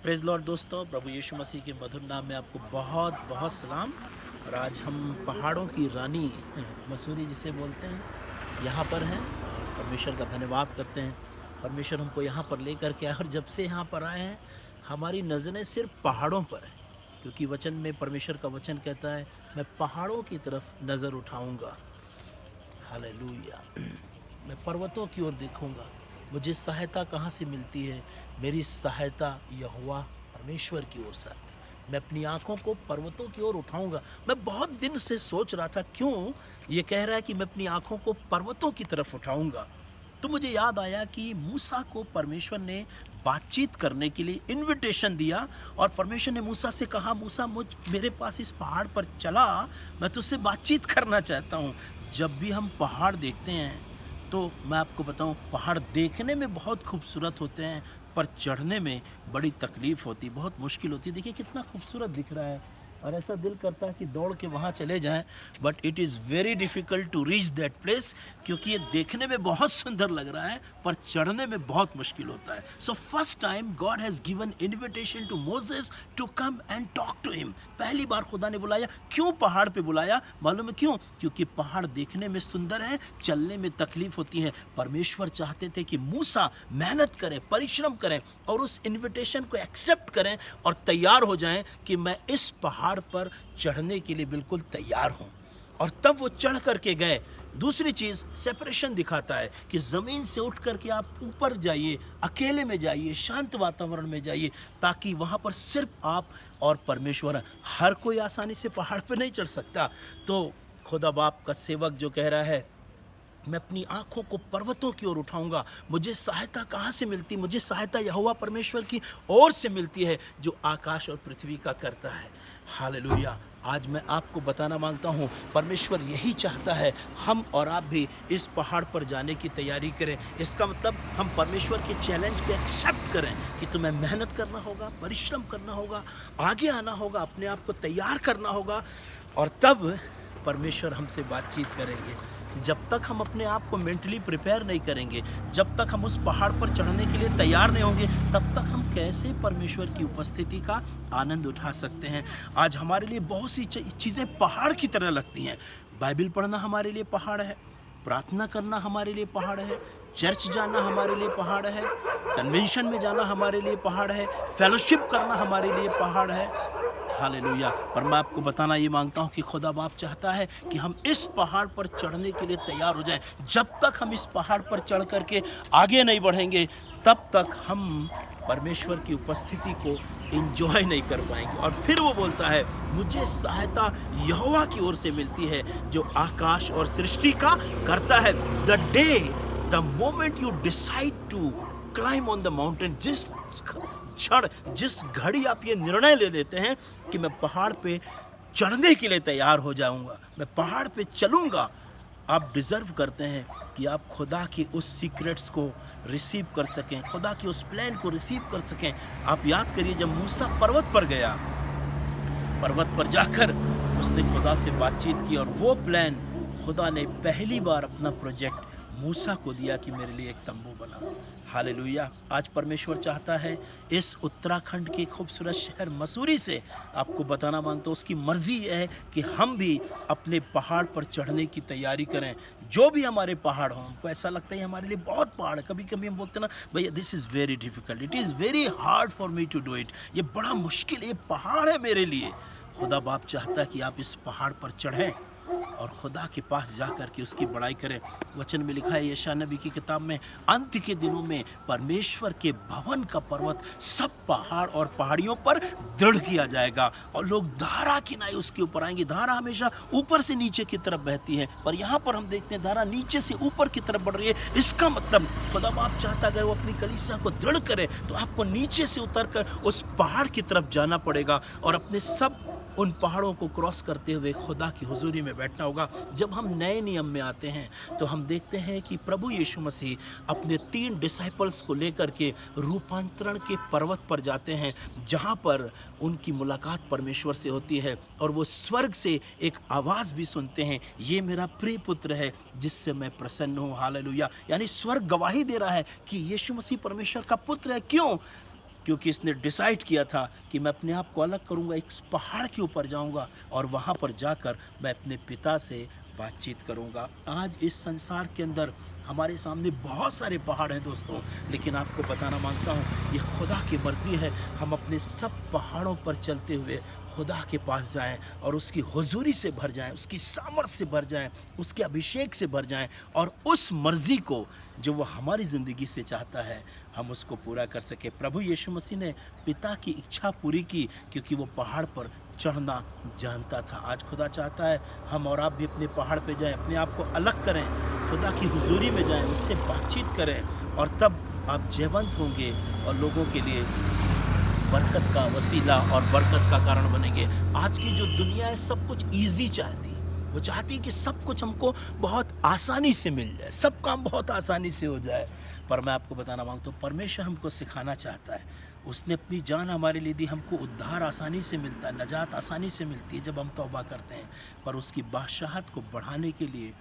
Praise Lord दोस्तों, प्रभु यीशु मसीह के मधुर नाम में आपको बहुत बहुत सलाम। और आज हम पहाड़ों की रानी मसूरी जिसे बोलते हैं यहाँ पर हैं और परमेश्वर का धन्यवाद करते हैं। परमेश्वर हमको यहाँ पर लेकर के आए और जब से यहाँ पर आए हैं हमारी नज़रें सिर्फ पहाड़ों पर हैं, क्योंकि वचन में परमेश्वर का वचन कहता है मैं पहाड़ों की तरफ नज़र उठाऊँगा। हालेलुया। मैं पर्वतों की ओर देखूंगा, मुझे सहायता कहाँ से मिलती है? मेरी सहायता यहोवा परमेश्वर की ओर से आती है। मैं अपनी आंखों को पर्वतों की ओर उठाऊंगा। मैं बहुत दिन से सोच रहा था क्यों ये कह रहा है कि मैं अपनी आंखों को पर्वतों की तरफ उठाऊंगा। तो मुझे याद आया कि मूसा को परमेश्वर ने बातचीत करने के लिए इनविटेशन दिया और परमेश्वर ने मूसा से कहा, मूसा मेरे पास इस पहाड़ पर चला, मैं तुझसे बातचीत करना चाहता हूँ। जब भी हम पहाड़ देखते हैं तो मैं आपको बताऊं, पहाड़ देखने में बहुत खूबसूरत होते हैं पर चढ़ने में बड़ी तकलीफ़ होती, बहुत मुश्किल होती है। देखिए कितना खूबसूरत दिख रहा है और ऐसा दिल करता है कि दौड़ के वहाँ चले जाएं, but it is very difficult to reach that place, क्योंकि ये देखने में बहुत सुंदर लग रहा है पर चढ़ने में बहुत मुश्किल होता है। So first time God has given invitation to Moses to come and talk to him. पहली बार खुदा ने बुलाया। क्यों पहाड़ पे बुलाया? मालूम है क्यों? क्योंकि पहाड़ देखने में सुंदर है, चलने में तकलीफ होती है। परमेश्वर चाहते थे कि मूसा मेहनत करें, परिश्रम करें और उस इन्विटेशन को एक्सेप्ट करें और तैयार हो जाएं कि मैं इस पहाड़ पर चढ़ने के लिए बिल्कुल तैयार हूं। और तब वो चढ़ करके गए। दूसरी चीज़ सेपरेशन दिखाता है कि ज़मीन से उठ करके आप ऊपर जाइए, अकेले में जाइए, शांत वातावरण में जाइए, ताकि वहाँ पर सिर्फ आप और परमेश्वर। हर कोई आसानी से पहाड़ पर नहीं चढ़ सकता। तो खुदा बाप का सेवक जो कह रहा है मैं अपनी आंखों को पर्वतों की ओर उठाऊंगा, मुझे सहायता कहाँ से मिलती? मुझे सहायता यहोवा परमेश्वर की ओर से मिलती है जो आकाश और पृथ्वी का करता है। हालेलुया। आज मैं आपको बताना मांगता हूँ, परमेश्वर यही चाहता है हम और आप भी इस पहाड़ पर जाने की तैयारी करें। इसका मतलब हम परमेश्वर के चैलेंज को एक्सेप्ट करें कि तुम्हें मेहनत करना होगा, परिश्रम करना होगा, आगे आना होगा, अपने आप को तैयार करना होगा और तब परमेश्वर हमसे बातचीत करेंगे। जब तक हम अपने आप को मेंटली प्रिपेयर नहीं करेंगे, जब तक हम उस पहाड़ पर चढ़ने के लिए तैयार नहीं होंगे, तब तक हम कैसे परमेश्वर की उपस्थिति का आनंद उठा सकते हैं? आज हमारे लिए बहुत सी चीज़ें पहाड़ की तरह लगती हैं। बाइबल पढ़ना हमारे लिए पहाड़ है, प्रार्थना करना हमारे लिए पहाड़ है, चर्च जाना हमारे लिए पहाड़ है, कन्वेंशन में जाना हमारे लिए पहाड़ है, फेलोशिप करना हमारे लिए पहाड़ है। हालेलुया। पर मैं आपको बताना ये मांगता हूँ कि खुदा बाप चाहता है कि हम इस पहाड़ पर चढ़ने के लिए तैयार हो जाएं। जब तक हम इस पहाड़ पर चढ़ करके आगे नहीं बढ़ेंगे, तब तक हम परमेश्वर की उपस्थिति को एंजॉय नहीं कर पाएंगे। और फिर वो बोलता है मुझे सहायता यहोवा की ओर से मिलती है जो आकाश और सृष्टि का करता है। The day, the moment you decide to climb on the mountain, जिस घड़ी आप ये निर्णय ले लेते हैं कि मैं पहाड़ पे चढ़ने के लिए तैयार हो जाऊंगा, मैं पहाड़ पे चलूंगा, आप डिज़र्व करते हैं कि आप खुदा की उस सीक्रेट्स को रिसीव कर सकें, खुदा की उस प्लान को रिसीव कर सकें। आप याद करिए जब मूसा पर्वत पर गया, पर्वत पर जाकर उसने खुदा से बातचीत की और वो प्लान खुदा ने पहली बार अपना प्रोजेक्ट मूसा को दिया कि मेरे लिए एक तंबू बना। हालेलुया। आज परमेश्वर चाहता है इस उत्तराखंड के खूबसूरत शहर मसूरी से आपको बताना मांगता हूँ, उसकी मर्जी है कि हम भी अपने पहाड़ पर चढ़ने की तैयारी करें। जो भी हमारे पहाड़ हों, हमको ऐसा लगता है हमारे लिए बहुत पहाड़ है, कभी कभी हम बोलते हैं ना भैया this is very difficult, it is very hard for me to do it, ये बड़ा मुश्किल, ये पहाड़ है मेरे लिए। खुदा बाप चाहता है कि आप इस पहाड़ पर चढ़ें और खुदा के पास जाकर के उसकी बड़ाई करें। वचन में लिखा है यशायाह नबी की किताब में, अंत के दिनों में परमेश्वर के भवन का पर्वत सब पहाड़ और पहाड़ियों पर दृढ़ किया जाएगा और लोग धारा किनारे उसके ऊपर आएंगे। धारा हमेशा ऊपर से नीचे की तरफ बहती है, पर यहाँ पर हम देखते हैं धारा नीचे से ऊपर की तरफ बढ़ रही है। इसका मतलब खुदा बाप चाहता अगर वो अपनी कलीसिया को दृढ़ करे तो आपको नीचे से उतर कर उस पहाड़ की तरफ जाना पड़ेगा और अपने सब उन पहाड़ों को क्रॉस करते हुए खुदा की हुजूरी में बैठना होगा। जब हम नए नियम में आते हैं तो हम देखते हैं कि प्रभु यीशु मसीह अपने 3 डिसाइपल्स को लेकर के रूपांतरण के पर्वत पर जाते हैं, जहाँ पर उनकी मुलाकात परमेश्वर से होती है और वो स्वर्ग से एक आवाज़ भी सुनते हैं, ये मेरा प्रिय पुत्र है जिससे मैं प्रसन्न हूँ। हालेलुया। यानी स्वर्ग गवाही दे रहा है कि यीशु मसीह परमेश्वर का पुत्र है। क्यों? क्योंकि इसने डिसाइड किया था कि मैं अपने आप को अलग करूंगा, एक पहाड़ के ऊपर जाऊंगा और वहां पर जाकर मैं अपने पिता से बातचीत करूंगा। आज इस संसार के अंदर हमारे सामने बहुत सारे पहाड़ हैं दोस्तों, लेकिन आपको बताना मांगता हूँ ये खुदा की मर्ज़ी है हम अपने सब पहाड़ों पर चलते हुए खुदा के पास जाएं और उसकी हुजूरी से भर जाएं, उसकी सामर्थ से भर जाएं, उसके अभिषेक से भर जाएं और उस मर्ज़ी को जो वो हमारी ज़िंदगी से चाहता है हम उसको पूरा कर सके। प्रभु यीशु मसीह ने पिता की इच्छा पूरी की क्योंकि वो पहाड़ पर चढ़ना जानता था। आज खुदा चाहता है हम और आप भी अपने पहाड़ पे जाएं, अपने आप को अलग करें, खुदा की हुजूरी में जाएं, उससे बातचीत करें और तब आप जयवंत होंगे और लोगों के लिए बरकत का वसीला और बरकत का कारण बनेंगे। आज की जो दुनिया है सब कुछ ईजी चाहती है, वो चाहती है कि सब कुछ हमको बहुत आसानी से मिल जाए, सब काम बहुत आसानी से हो जाए। पर मैं आपको बताना मांगता हूँ परमेश्वर हमको सिखाना चाहता है, उसने अपनी जान हमारे लिए दी, हमको उद्धार आसानी से मिलता है, नजात आसानी से मिलती है जब हम तौबा करते हैं। पर उसकी बादशाहत को बढ़ाने के लिए,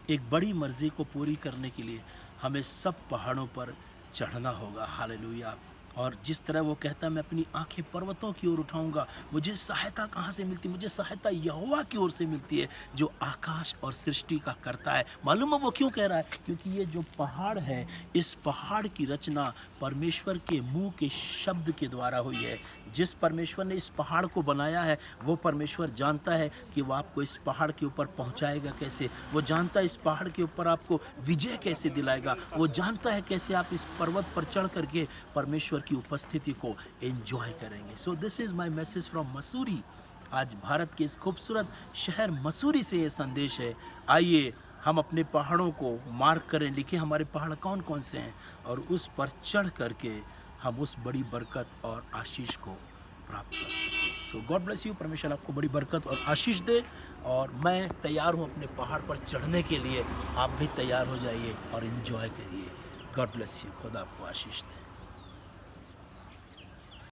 एक बड़ी मर्जी को पूरी करने के लिए हमें सब पहाड़ों पर चढ़ना होगा। हालेलुया। और जिस तरह वो कहता है मैं अपनी आंखें पर्वतों की ओर उठाऊंगा, मुझे सहायता कहाँ से मिलती? मुझे सहायता यहोवा की ओर से मिलती है जो आकाश और सृष्टि का करता है। मालूम है वो क्यों कह रहा है? क्योंकि ये जो पहाड़ है, इस पहाड़ की रचना परमेश्वर के मुंह के शब्द के द्वारा हुई है। जिस परमेश्वर ने इस पहाड़ को बनाया है वो परमेश्वर जानता है कि वो आपको इस पहाड़ के ऊपर पहुंचाएगा कैसे, वो जानता है इस पहाड़ के ऊपर आपको विजय कैसे दिलाएगा, वो जानता है कैसे आप इस पर्वत पर चढ़ करके परमेश्वर की उपस्थिति को एंजॉय करेंगे। So this is my message from Mussoorie. आज भारत के इस खूबसूरत शहर मसूरी से ये संदेश है। आइए हम अपने पहाड़ों को मार्क करें, लिखें हमारे पहाड़ कौन कौन से हैं और उस पर चढ़ करके हम उस बड़ी बरकत और आशीष को प्राप्त कर सकें। सो गॉड ब्लेस यू। परमेश्वर आपको बड़ी बरकत और आशीष दे और मैं तैयार हूँ अपने पहाड़ पर चढ़ने के लिए। आप भी तैयार हो जाइए और एंजॉय करिए। God bless you. खुदा आपको आशीष दे।